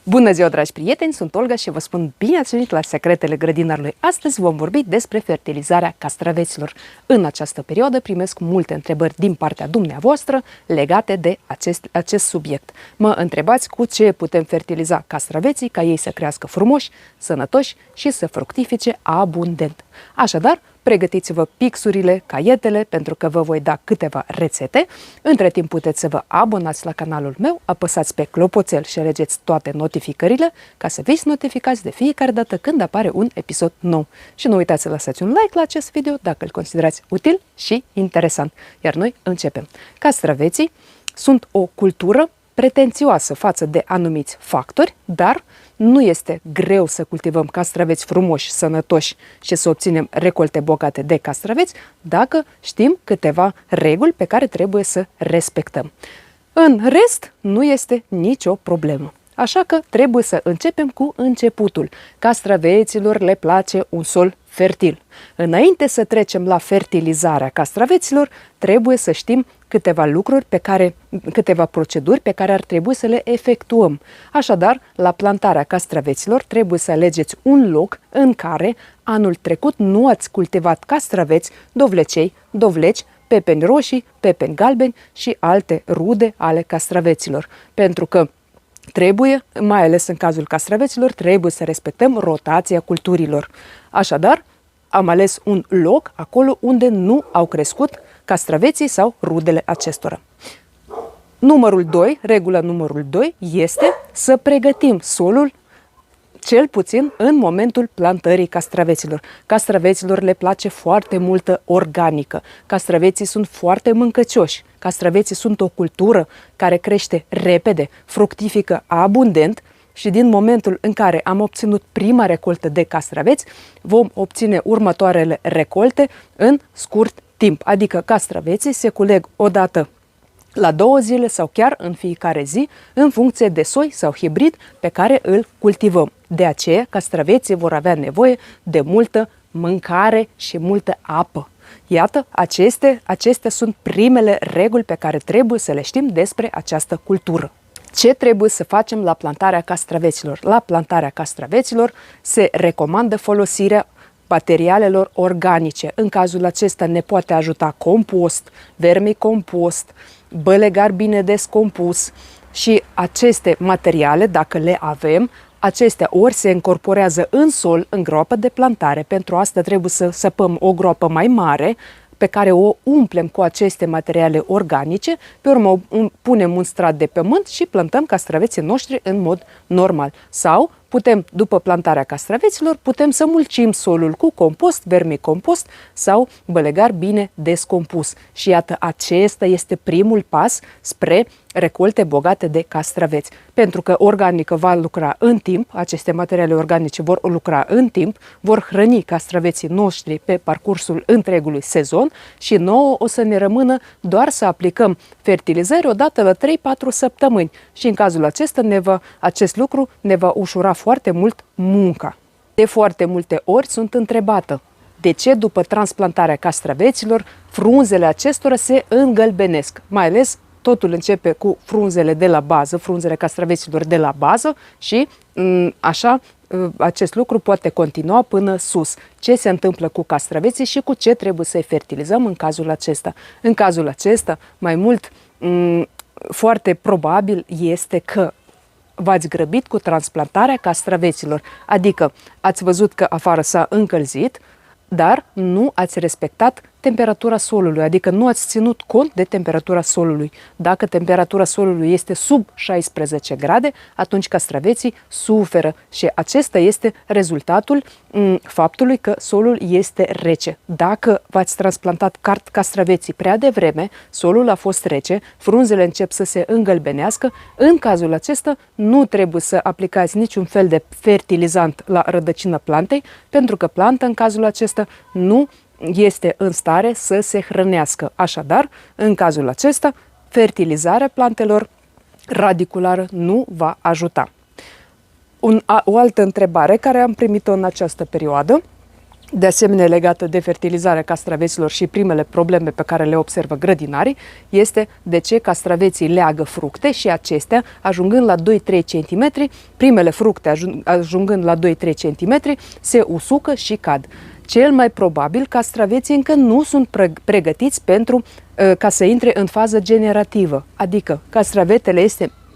Bună ziua, dragi prieteni! Sunt Olga și vă spun bine ați venit la Secretele Grădinarului. Astăzi vom vorbi despre fertilizarea castraveților. În această perioadă primesc multe întrebări din partea dumneavoastră legate de acest subiect. Mă întrebați cu ce putem fertiliza castraveții ca ei să crească frumoși, sănătoși și să fructifice abundent. Așadar, pregătiți-vă pixurile, caietele, pentru că vă voi da câteva rețete. Între timp puteți să vă abonați la canalul meu, apăsați pe clopoțel și alegeți toate notificările ca să fiți notificați de fiecare dată când apare un episod nou. Și nu uitați să lăsați un like la acest video dacă îl considerați util și interesant. Iar noi începem. Castraveții sunt o cultură pretențioasă față de anumiți factori, dar nu este greu să cultivăm castraveți frumoși, sănătoși și să obținem recolte bogate de castraveți dacă știm câteva reguli pe care trebuie să respectăm. În rest, nu este nicio problemă. Așa că trebuie să începem cu începutul. Castraveților le place un sol fertil. Înainte să trecem la fertilizarea castraveților, trebuie să știm câteva proceduri pe care ar trebui să le efectuăm. Așadar, la plantarea castraveților trebuie să alegeți un loc în care anul trecut nu ați cultivat castraveți, dovlecei, dovleci, pepeni roșii, pepeni galbeni și alte rude ale castraveților. Pentru că trebuie, mai ales în cazul castraveților, trebuie să respectăm rotația culturilor. Așadar, am ales un loc acolo unde nu au crescut castraveții sau rudele acestora. Regula numărul 2 este să pregătim solul cel puțin în momentul plantării castraveților. Castraveților le place foarte multă organică. Castraveții sunt foarte mâncăcioși. Castraveții sunt o cultură care crește repede, fructifică abundent și din momentul în care am obținut prima recoltă de castraveți, vom obține următoarele recolte în scurt timp. Adică castraveții se culeg odată la 2 zile sau chiar în fiecare zi, în funcție de soi sau hibrid pe care îl cultivăm. De aceea, castraveții vor avea nevoie de multă mâncare și multă apă. Iată, acestea sunt primele reguli pe care trebuie să le știm despre această cultură. Ce trebuie să facem la plantarea castraveților? La plantarea castraveților se recomandă folosirea materialelor organice. În cazul acesta ne poate ajuta compost, vermicompost, bălegar bine descompus și aceste materiale, dacă le avem, acestea ori se încorporează în sol, în groapă de plantare. Pentru asta trebuie să săpăm o groapă mai mare pe care o umplem cu aceste materiale organice, pe urmă punem un strat de pământ și plantăm castraveții noștri în mod normal. Sau putem, după plantarea castraveților, putem să mulțim solul cu compost, vermicompost sau bălegar bine descompus. Și iată, acesta este primul pas spre recolte bogate de castraveți. Pentru că organică va lucra în timp, aceste materiale organice vor lucra în timp, vor hrăni castraveții noștri pe parcursul întregului sezon și nouă o să ne rămână doar să aplicăm fertilizări odată la 3-4 săptămâni. Și în cazul acesta acest lucru ne va ușura foarte mult munca. De foarte multe ori sunt întrebată de ce după transplantarea castraveților frunzele acestora se îngălbenesc, mai ales totul începe cu frunzele de la bază, frunzele castraveților de la bază și așa acest lucru poate continua până sus. Ce se întâmplă cu castraveții și cu ce trebuie să-i fertilizăm în cazul acesta? În cazul acesta, mai mult, foarte probabil este că v-ați grăbit cu transplantarea castraveților, adică ați văzut că afară s-a încălzit, dar nu ați respectat temperatura solului, adică nu ați ținut cont de temperatura solului. Dacă temperatura solului este sub 16 grade, atunci castraveții suferă și acesta este rezultatul faptului că solul este rece. Dacă v-ați transplantat castraveții prea devreme, solul a fost rece, frunzele încep să se îngălbenească, în cazul acesta nu trebuie să aplicați niciun fel de fertilizant la rădăcina plantei, pentru că planta în cazul acesta nu este în stare să se hrănească. Așadar, în cazul acesta, fertilizarea plantelor radiculară nu va ajuta. O altă întrebare care am primit-o în această perioadă de asemenea legată de fertilizarea castraveților și primele probleme pe care le observă grădinarii, este de ce castraveții leagă fructe și acestea, ajungând la 2-3 cm, primele fructe ajungând la 2-3 cm, se usucă și cad. Cel mai probabil castraveții încă nu sunt pregătiți ca să intre în fază generativă, adică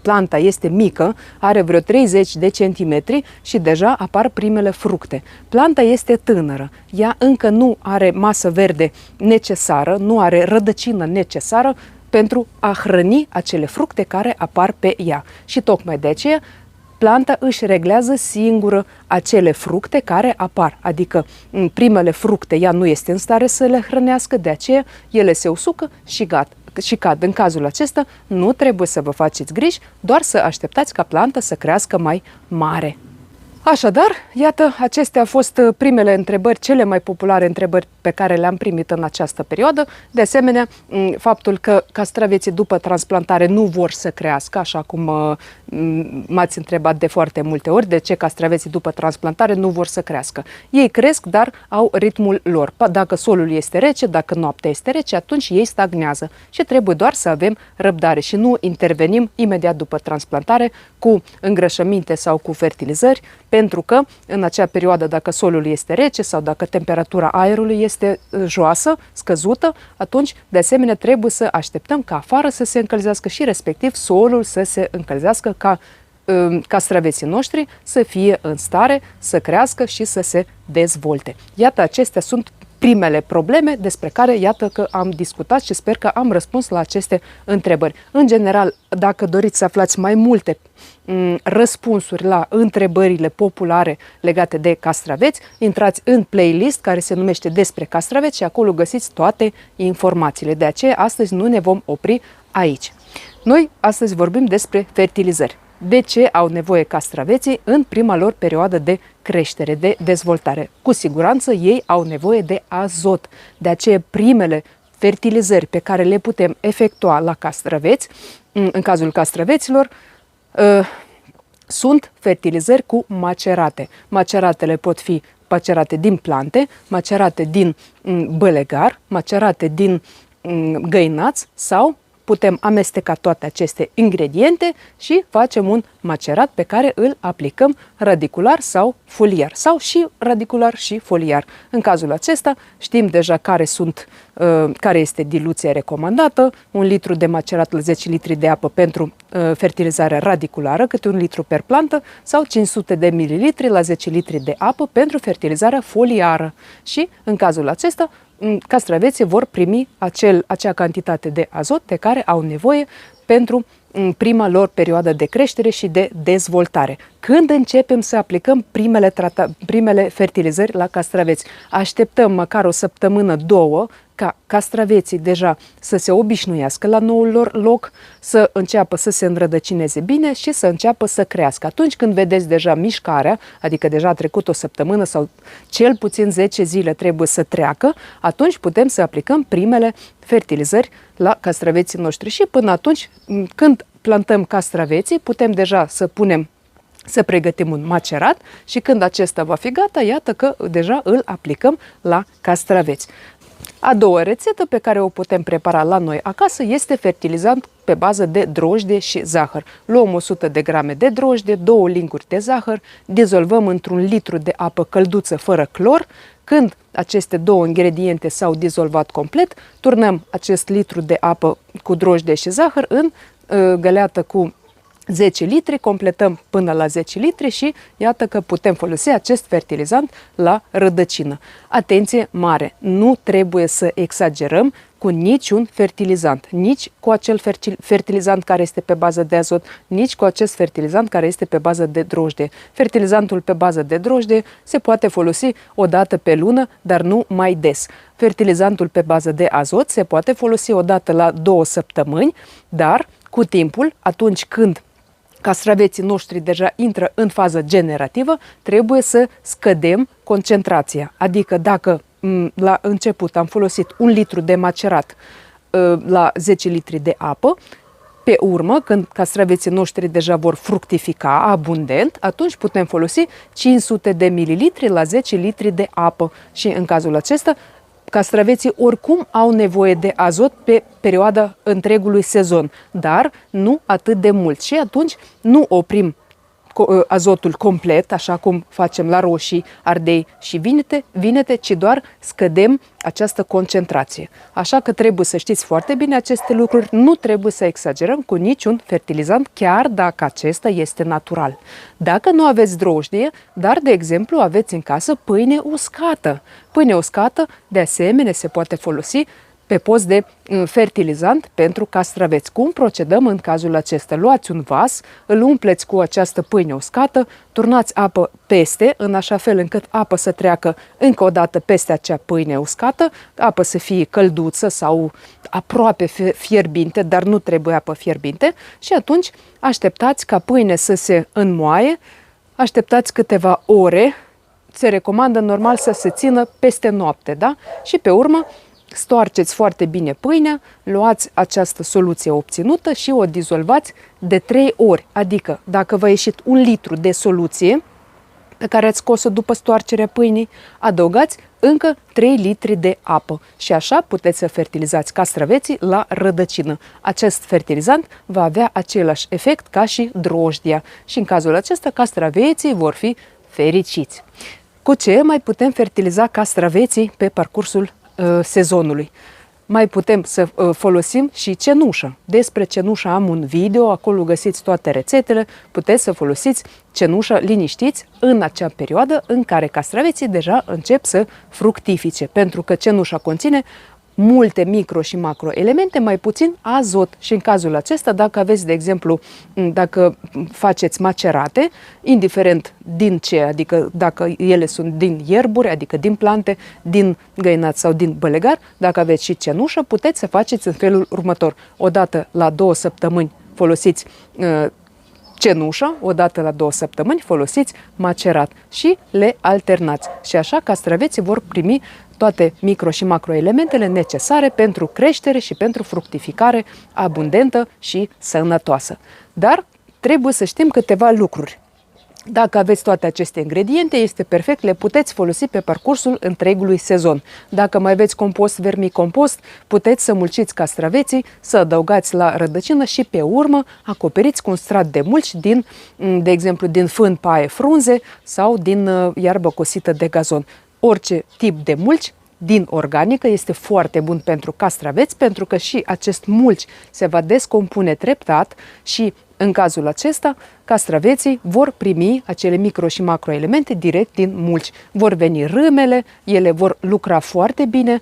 planta este mică, are vreo 30 de centimetri și deja apar primele fructe. Planta este tânără, ea încă nu are masă verde necesară, nu are rădăcină necesară pentru a hrăni acele fructe care apar pe ea. Și tocmai de aceea planta își reglează singură acele fructe care apar, adică primele fructe ea nu este în stare să le hrănească, de aceea ele se usucă și gata. Și cad. În cazul acesta nu trebuie să vă faceți griji, doar să așteptați ca planta să crească mai mare. Așadar, iată, acestea au fost primele întrebări, cele mai populare întrebări pe care le-am primit în această perioadă. De asemenea, faptul că castraveții după transplantare nu vor să crească, așa cum m-ați întrebat de foarte multe ori, de ce castraveții după transplantare nu vor să crească. Ei cresc, dar au ritmul lor. Dacă solul este rece, dacă noaptea este rece, atunci ei stagnează și trebuie doar să avem răbdare și nu intervenim imediat după transplantare cu îngrășăminte sau cu fertilizări, pentru că în acea perioadă, dacă solul este rece sau dacă temperatura aerului este joasă, scăzută, atunci de asemenea trebuie să așteptăm ca afară să se încălzească și respectiv solul să se încălzească ca castraveții noștri să fie în stare să crească și să se dezvolte. Iată, acestea sunt primele probleme despre care, iată că am discutat și sper că am răspuns la aceste întrebări. În general, dacă doriți să aflați mai multe răspunsuri la întrebările populare legate de castraveți, intrați în playlist care se numește Despre castraveți și acolo găsiți toate informațiile. De aceea, astăzi nu ne vom opri aici. Noi astăzi vorbim despre fertilizări. De ce au nevoie castraveții în prima lor perioadă de creștere, de dezvoltare? Cu siguranță ei au nevoie de azot. De aceea primele fertilizări pe care le putem efectua la castraveți, în cazul castraveților, sunt fertilizări cu macerate. Maceratele pot fi macerate din plante, macerate din bălegar, macerate din găinați sau putem amesteca toate aceste ingrediente și facem un macerat pe care îl aplicăm radicular sau foliar sau și radicular și foliar. În cazul acesta știm deja care este diluția recomandată, 1 litru de macerat la 10 litri de apă pentru fertilizarea radiculară, câte 1 litru per plantă sau 500 de mililitri la 10 litri de apă pentru fertilizarea foliară. Și în cazul acesta castraveții vor primi acea cantitate de azot de care au nevoie pentru prima lor perioadă de creștere și de dezvoltare. Când începem să aplicăm primele fertilizări la castraveți? Așteptăm măcar o săptămână, 2, ca castraveții deja să se obișnuiască la noul lor loc, să înceapă să se înrădăcineze bine și să înceapă să crească. Atunci când vedeți deja mișcarea, adică deja a trecut o săptămână sau cel puțin 10 zile trebuie să treacă, atunci putem să aplicăm primele fertilizări la castraveții noștri. Și până atunci, când plantăm castraveții, putem deja să pregătim un macerat și când acesta va fi gata, iată că deja îl aplicăm la castraveți. A doua rețetă pe care o putem prepara la noi acasă este fertilizant pe bază de drojdie și zahăr. Luăm 100 de grame de drojdie, 2 linguri de zahăr, dizolvăm într-un litru de apă călduță fără clor. Când aceste 2 ingrediente s-au dizolvat complet, turnăm acest litru de apă cu drojdie și zahăr în găleată cu 10 litri, completăm până la 10 litri și iată că putem folosi acest fertilizant la rădăcină. Atenție mare! Nu trebuie să exagerăm cu niciun fertilizant, nici cu acel fertilizant care este pe bază de azot, nici cu acest fertilizant care este pe bază de drojdie. Fertilizantul pe bază de drojdie se poate folosi o dată pe lună, dar nu mai des. Fertilizantul pe bază de azot se poate folosi o dată la 2 săptămâni, dar cu timpul, atunci când castraveții noștri deja intră în fază generativă, trebuie să scădem concentrația. Adică dacă la început am folosit 1 litru de macerat la 10 litri de apă, Pe urmă, când castraveții noștri deja vor fructifica abundent, atunci putem folosi 500 de mililitri la 10 litri de apă. Și în cazul acesta, castraveții oricum au nevoie de azot pe perioada întregului sezon, dar nu atât de mult. Și atunci nu oprim azotul complet, așa cum facem la roșii, ardei și vinete, ci doar scădem această concentrație. Așa că trebuie să știți foarte bine aceste lucruri, nu trebuie să exagerăm cu niciun fertilizant, chiar dacă acesta este natural. Dacă nu aveți drojdie, dar, de exemplu, aveți în casă pâine uscată. Pâine uscată, de asemenea, se poate folosi pe post de fertilizant pentru castraveți. Cum procedăm în cazul acesta? Luați un vas, îl umpleți cu această pâine uscată, turnați apă peste, în așa fel încât apă să treacă încă o dată peste acea pâine uscată, apă să fie călduță sau aproape fierbinte, dar nu trebuie apă fierbinte, și atunci așteptați ca pâine să se înmoaie, așteptați câteva ore, se recomandă normal să se țină peste noapte, da? Și pe urmă stoarceți foarte bine pâinea, luați această soluție obținută și o dizolvați de 3 ori. Adică, dacă v-a ieșit 1 litru de soluție pe care ați scos-o după stoarcerea pâinii, adăugați încă 3 litri de apă. Și așa puteți să fertilizați castraveții la rădăcină. Acest fertilizant va avea același efect ca și drojdia. Și în cazul acesta, castraveții vor fi fericiți. Cu ce mai putem fertiliza castraveții pe parcursul sezonului? Mai putem să folosim și cenușă. Despre cenușă am un video, acolo găsiți toate rețetele, puteți să folosiți cenușă liniștiți în acea perioadă în care castraveții deja încep să fructifice, pentru că cenușa conține multe micro și macro elemente, mai puțin azot. Și în cazul acesta, dacă aveți, de exemplu, dacă faceți macerate, indiferent din ce, adică dacă ele sunt din ierburi, adică din plante, din găinați sau din bălegar, dacă aveți și cenușă, puteți să faceți în felul următor. Odată la 2 săptămâni folosiți cenușă, odată la 2 săptămâni folosiți macerat și le alternați. Și așa castraveții vor primi toate micro și macroelementele necesare pentru creștere și pentru fructificare abundentă și sănătoasă. Dar trebuie să știm câteva lucruri. Dacă aveți toate aceste ingrediente, este perfect, le puteți folosi pe parcursul întregului sezon. Dacă mai aveți compost, vermicompost, puteți să mulciți castraveții, să adăugați la rădăcină și pe urmă acoperiți cu un strat de mulci din, de exemplu, din fân, paie, frunze sau din iarbă cosită de gazon. Orice tip de mulci din organică este foarte bun pentru castraveți, pentru că și acest mulci se va descompune treptat și în cazul acesta, castraveții vor primi acele micro și macroelemente direct din mulci. Vor veni râmele, ele vor lucra foarte bine,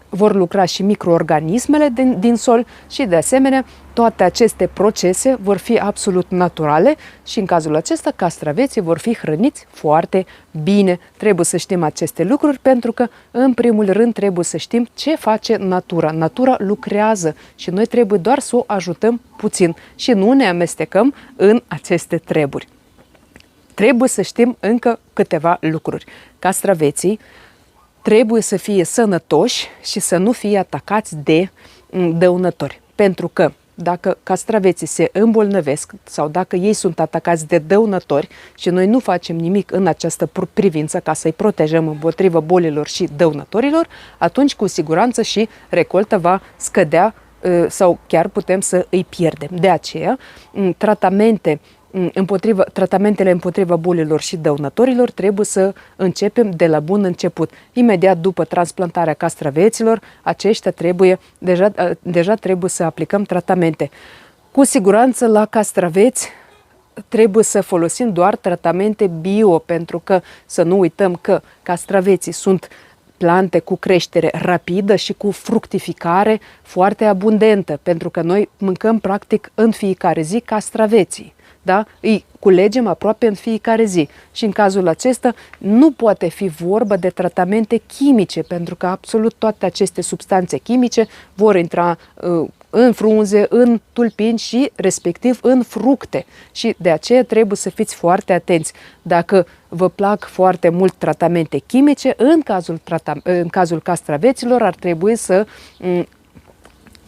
vor lucra și microorganismele din sol și, de asemenea, toate aceste procese vor fi absolut naturale și, în cazul acesta, castraveții vor fi hrăniți foarte bine. Trebuie să știm aceste lucruri pentru că, în primul rând, trebuie să știm ce face natura. Natura lucrează și noi trebuie doar să o ajutăm puțin și nu ne amestecăm în aceste treburi. Trebuie să știm încă câteva lucruri. Castraveții trebuie să fie sănătoși și să nu fie atacați de dăunători. Pentru că dacă castraveții se îmbolnăvesc sau dacă ei sunt atacați de dăunători și noi nu facem nimic în această privință ca să-i protejăm împotriva bolilor și dăunătorilor, atunci cu siguranță și recolta va scădea sau chiar putem să îi pierdem. De aceea, tratamentele împotriva bolilor și dăunătorilor trebuie să începem de la bun început. Imediat după transplantarea castraveților, aceștia deja trebuie să aplicăm tratamente. Cu siguranță la castraveți trebuie să folosim doar tratamente bio, pentru că să nu uităm că castraveții sunt plante cu creștere rapidă și cu fructificare foarte abundentă, pentru că noi mâncăm practic în fiecare zi castraveții. Da? Îi culegem aproape în fiecare zi și în cazul acesta nu poate fi vorba de tratamente chimice, pentru că absolut toate aceste substanțe chimice vor intra în frunze, în tulpini și respectiv în fructe și de aceea trebuie să fiți foarte atenți. Dacă vă plac foarte mult tratamente chimice, în cazul castraveților ar trebui să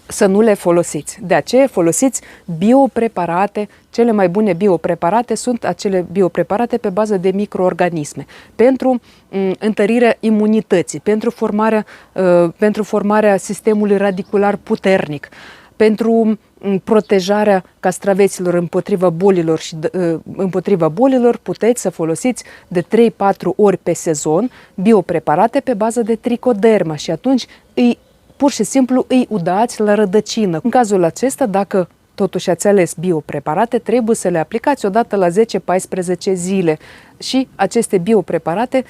să nu le folosiți. De aceea folosiți biopreparate. Cele mai bune biopreparate sunt acele biopreparate pe bază de microorganisme, pentru întărirea imunității, pentru formarea sistemului radicular puternic, pentru protejarea castraveților împotriva bolilor și împotriva bolilor puteți să folosiți de 3-4 ori pe sezon biopreparate pe bază de tricoderma și atunci pur și simplu îi udați la rădăcină. În cazul acesta, dacă totuși ați ales biopreparate, trebuie să le aplicați odată la 10-14 zile. Și aceste biopreparate,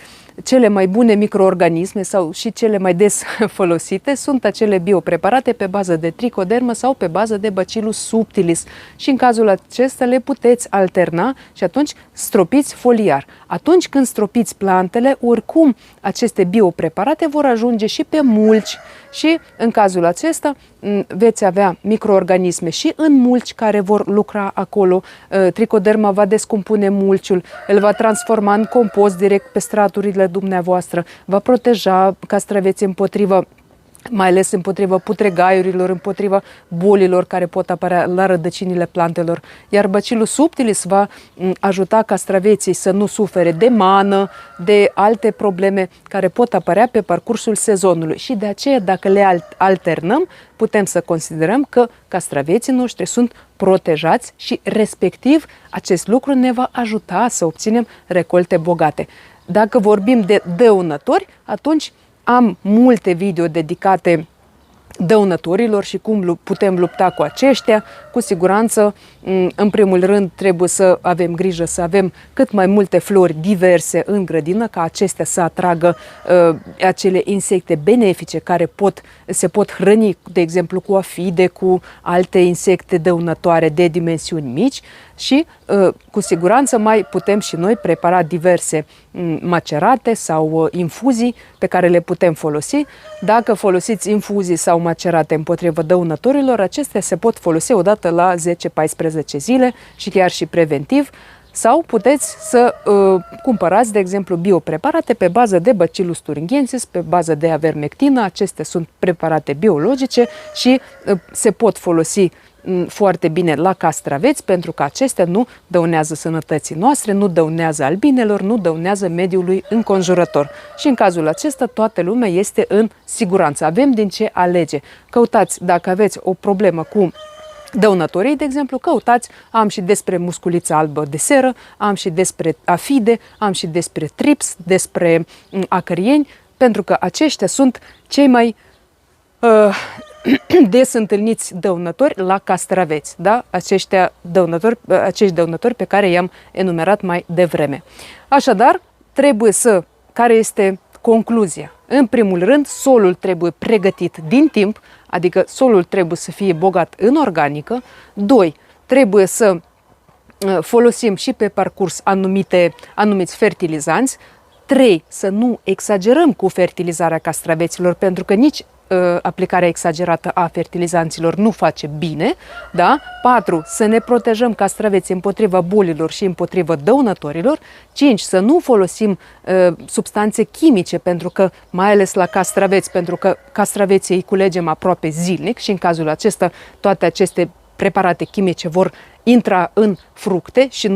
cele mai bune microorganisme sau și cele mai des folosite sunt acele biopreparate pe bază de tricodermă sau pe bază de Bacillus subtilis. Și în cazul acesta le puteți alterna și atunci stropiți foliar. Atunci când stropiți plantele, oricum aceste biopreparate vor ajunge și pe mulci și în cazul acesta veți avea microorganisme și în mulci care vor lucra acolo. Tricoderma va descompune mulciul, îl va transforma în compost direct pe straturile dumneavoastră, va proteja castraveții împotriva, mai ales împotriva putregaiurilor, împotriva bolilor care pot apărea la rădăcinile plantelor. Iar Bacillus subtilis va ajuta castraveții să nu sufere de mană, de alte probleme care pot apărea pe parcursul sezonului. Și de aceea, dacă le alternăm, putem să considerăm că castraveții noștri sunt protejați și, respectiv, acest lucru ne va ajuta să obținem recolte bogate. Dacă vorbim de dăunători, atunci am multe video dedicate dăunătorilor și cum putem lupta cu aceștia. Cu siguranță, în primul rând, trebuie să avem grijă să avem cât mai multe flori diverse în grădină, ca acestea să atragă acele insecte benefice care se pot hrăni, de exemplu, cu afide, cu alte insecte dăunătoare de dimensiuni mici și cu siguranță mai putem și noi prepara diverse macerate sau infuzii pe care le putem folosi. Dacă folosiți infuzii sau macerate împotriva dăunătorilor, acestea se pot folosi odată la 10-14 zile și chiar și preventiv. Sau puteți să cumpărați, de exemplu, biopreparate pe bază de Bacillus thuringiensis, pe bază de avermectină. Acestea sunt preparate biologice și se pot folosi foarte bine la castraveți, pentru că acestea nu dăunează sănătății noastre, nu dăunează albinelor, nu dăunează mediului înconjurător. Și în cazul acesta toată lumea este în siguranță. Avem din ce alege. Căutați, dacă aveți o problemă cu dăunătorii, de exemplu, căutați, am și despre musculița albă de seră, am și despre afide, am și despre trips, despre acărieni, pentru că aceștia sunt cei mai des întâlniți dăunători la castraveți, da? Acești dăunători pe care i-am enumerat mai devreme. Așadar, care este concluzia? În primul rând, solul trebuie pregătit din timp, adică solul trebuie să fie bogat în organică. 2. Trebuie să folosim și pe parcurs anumiți fertilizanți. 3. Să nu exagerăm cu fertilizarea castraveților, pentru că nici aplicarea exagerată a fertilizanților nu face bine. Da? 4. Să ne protejăm castraveții împotriva bolilor și împotriva dăunătorilor. 5. Să nu folosim substanțe chimice, pentru că, mai ales la castraveți, pentru că castraveții îi culegem aproape zilnic și în cazul acesta toate aceste preparate chimice vor intra în fructe și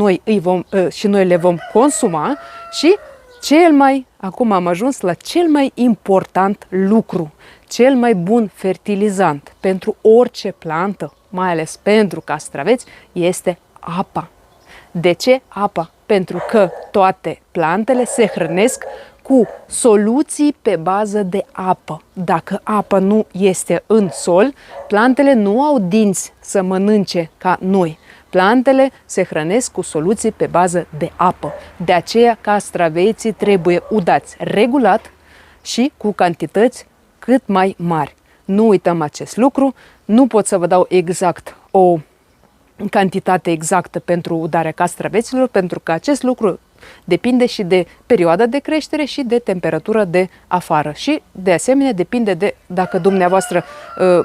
noi le vom consuma. Și acum am ajuns la cel mai important lucru, cel mai bun fertilizant pentru orice plantă, mai ales pentru castraveți, este apa. De ce apa? Pentru că toate plantele se hrănesc cu soluții pe bază de apă. Dacă apa nu este în sol, plantele nu au dinți să mănânce ca noi. Plantele se hrănesc cu soluții pe bază de apă. De aceea, castraveții trebuie udați regulat și cu cantități cât mai mari. Nu uităm acest lucru. Nu pot să vă dau exact o cantitate exactă pentru udarea castraveților, pentru că acest lucru depinde și de perioada de creștere și de temperatură de afară. Și, de asemenea, depinde de dacă dumneavoastră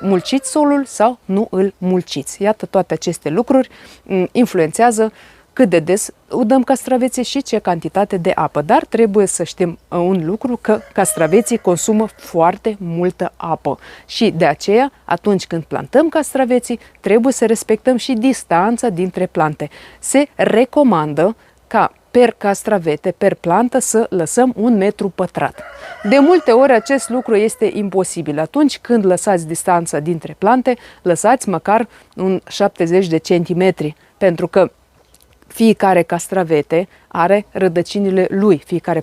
mulciți solul sau nu îl mulciți. Iată, toate aceste lucruri influențează cât de des dăm castraveții și ce cantitate de apă. Dar trebuie să știm un lucru, că castraveții consumă foarte multă apă și de aceea atunci când plantăm castraveții trebuie să respectăm și distanța dintre plante. Se recomandă ca per castravete, per plantă, să lăsăm 1 metru pătrat. De multe ori acest lucru este imposibil. Atunci când lăsați distanța dintre plante, lăsați măcar un 70 de centimetri, pentru că fiecare castravete are rădăcinile lui, fiecare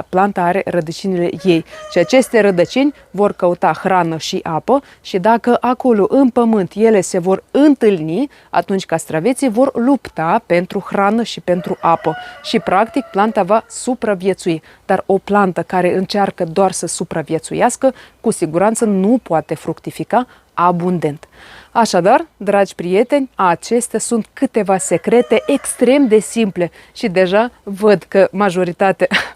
plantă are rădăcinile ei și aceste rădăcini vor căuta hrană și apă și dacă acolo în pământ ele se vor întâlni, atunci castraveții vor lupta pentru hrană și pentru apă și practic planta va supraviețui. Dar o plantă care încearcă doar să supraviețuiască, cu siguranță nu poate fructifica abundent. Așadar, dragi prieteni, acestea sunt câteva secrete extrem de simple și deja văd că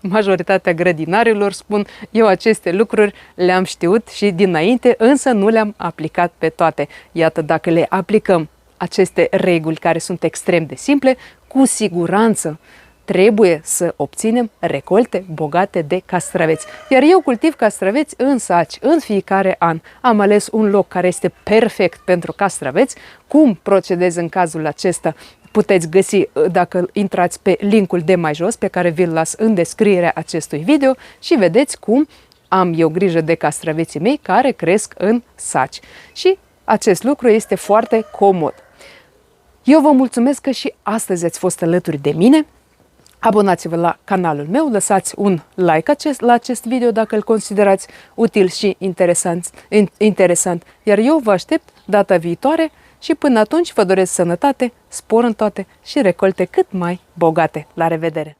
majoritatea grădinarilor spun: eu aceste lucruri le-am știut și dinainte, însă nu le-am aplicat pe toate. Iată, dacă le aplicăm aceste reguli care sunt extrem de simple, cu siguranță trebuie să obținem recolte bogate de castraveți. Iar eu cultiv castraveți în saci în fiecare an. Am ales un loc care este perfect pentru castraveți. Cum procedez în cazul acesta puteți găsi dacă intrați pe linkul de mai jos, pe care vi-l las în descrierea acestui video, și vedeți cum am eu grijă de castraveții mei care cresc în saci. Și acest lucru este foarte comod. Eu vă mulțumesc că și astăzi ați fost alături de mine. Abonați-vă la canalul meu, lăsați un like la acest video dacă îl considerați util și interesant, iar eu vă aștept data viitoare și până atunci vă doresc sănătate, spor în toate și recolte cât mai bogate. La revedere!